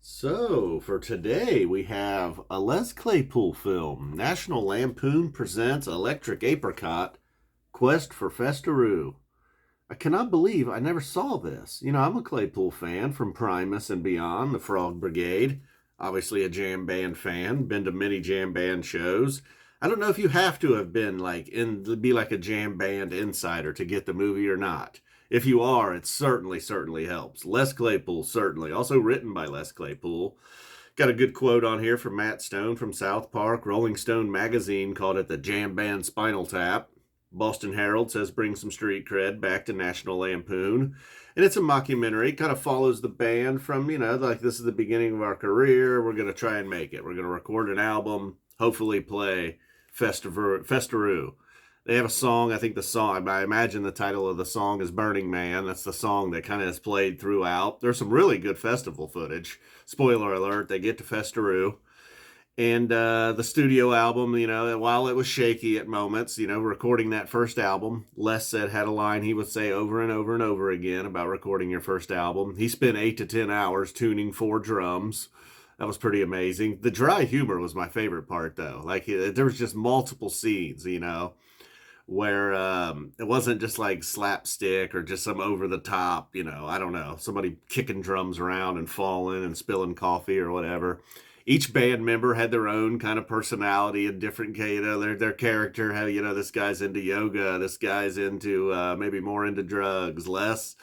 So, for today, we have a Les Claypool film. National Lampoon presents Electric Apricot, Quest for Festeroo. I cannot believe I never saw this. I'm a Claypool fan from Primus and beyond, the Frog Brigade. Obviously a jam band fan, been to many jam band shows. I don't know if you have to have been be like a jam band insider to get the movie or not. If you are, it certainly helps. Les Claypool, certainly. Also written by Les Claypool. Got a good quote on here from Matt Stone from South Park. Rolling Stone magazine called it the jam band Spinal Tap. Boston Herald says bring some street cred back to National Lampoon. And it's a mockumentary. Kind of follows the band from, like this is the beginning of our career. We're going to try and make it. We're going to record an album, hopefully play Festeroo. They have a song. I imagine the title of the song is Burning Man. That's the song that kind of is played throughout. There's some really good festival footage. Spoiler alert, they get to Festeroo. And the studio album, while it was shaky at moments, recording that first album, Les said had a line he would say over and over and over again about recording your first album. He spent 8 to 10 hours tuning 4 drums. That was pretty amazing. The dry humor was my favorite part, though. There was just multiple scenes, where it wasn't just like slapstick or just some over the top, I don't know, somebody kicking drums around and falling and spilling coffee or whatever. Each band member had their own kind of personality and different, their character. How, this guy's into yoga, this guy's into maybe more into drugs. Les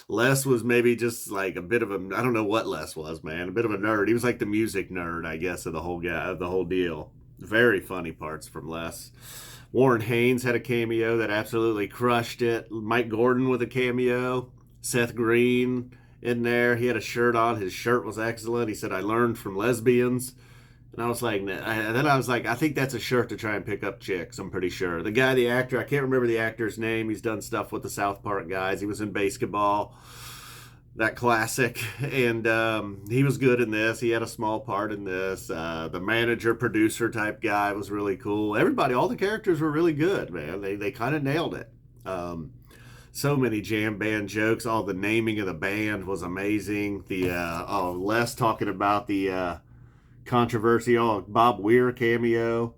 was maybe just like a bit of I don't know what Les was, man, a bit of a nerd. He was like the music nerd, I guess, of the whole deal. Very funny parts from Les. Warren Haynes had a cameo that absolutely crushed it. Mike Gordon with a cameo. Seth Green in there. He had a shirt on. His shirt was excellent. He said, I learned from lesbians. And I was like, I think that's a shirt to try and pick up chicks, I'm pretty sure. The actor, I can't remember the actor's name. He's done stuff with the South Park guys. He was in Basketball. That classic, and he was good in this. He had a small part in this. The manager, producer type guy was really cool. Everybody, all the characters were really good, man. They kind of nailed it. So many jam band jokes. All the naming of the band was amazing. Les talking about the controversy. Bob Weir cameo.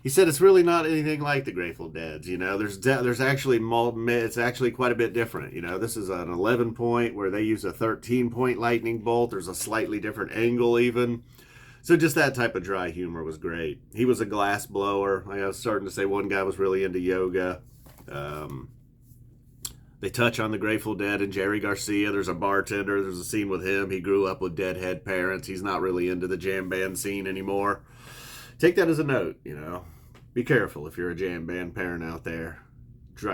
He said it's really not anything like the Grateful Dead's. There's actually it's actually quite a bit different. This is an 11 point where they use a 13 point lightning bolt. There's a slightly different angle even. So just that type of dry humor was great. He was a glass blower. I was starting to say one guy was really into yoga. They touch on the Grateful Dead and Jerry Garcia. There's a bartender. There's a scene with him. He grew up with deadhead parents. He's not really into the jam band scene anymore. Take that as a note, Be careful if you're a jam band parent out there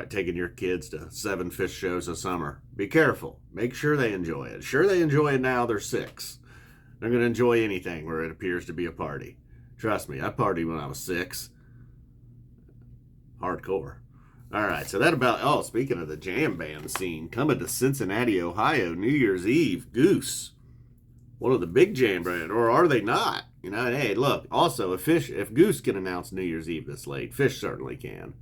taking your kids to 7 Phish shows a summer. Be careful. Make sure they enjoy it. Sure, they enjoy it now. They're 6. They're going to enjoy anything where it appears to be a party. Trust me, I partied when I was 6. Hardcore. All right, so speaking of the jam band scene, coming to Cincinnati, Ohio, New Year's Eve, Goose. One of the big jam band, or are they not? Hey, look, also, if Goose can announce New Year's Eve this late, Phish certainly can,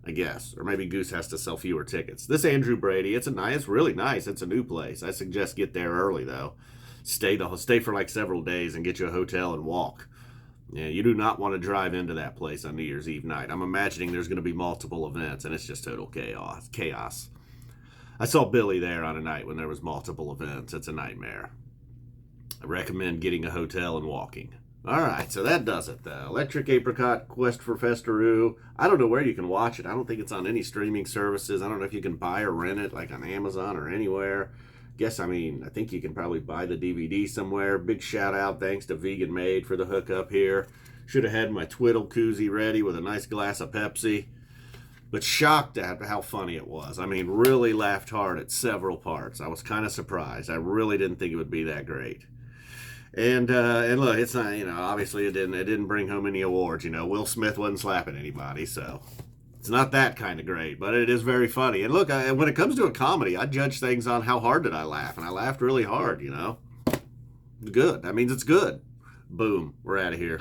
I guess. Or maybe Goose has to sell fewer tickets. This Andrew Brady, it's really nice. It's a new place. I suggest get there early, though. Stay for like several days and get you a hotel and walk. Yeah, you do not want to drive into that place on New Year's Eve night. I'm imagining there's going to be multiple events, and it's just total chaos. I saw Billy there on a night when there was multiple events. It's a nightmare. I recommend getting a hotel and walking. All right, so that does it. The Electric Apricot, Quest for Festeroo. I don't know where you can watch it. I don't think it's on any streaming services. I don't know if you can buy or rent it, like on Amazon or anywhere. I think you can probably buy the DVD somewhere. Big shout out, thanks to Vegan Made for the hookup here. Should have had my twiddle koozie ready with a nice glass of Pepsi. But shocked at how funny it was. Really laughed hard at several parts. I was kind of surprised. I really didn't think it would be that great. And look, it's not, obviously it didn't bring home any awards. Will Smith wasn't slapping anybody, so it's not that kind of great, but it is very funny. And look, when it comes to a comedy, I judge things on how hard did I laugh, and I laughed really hard. Good. That means it's good. Boom, we're out of here.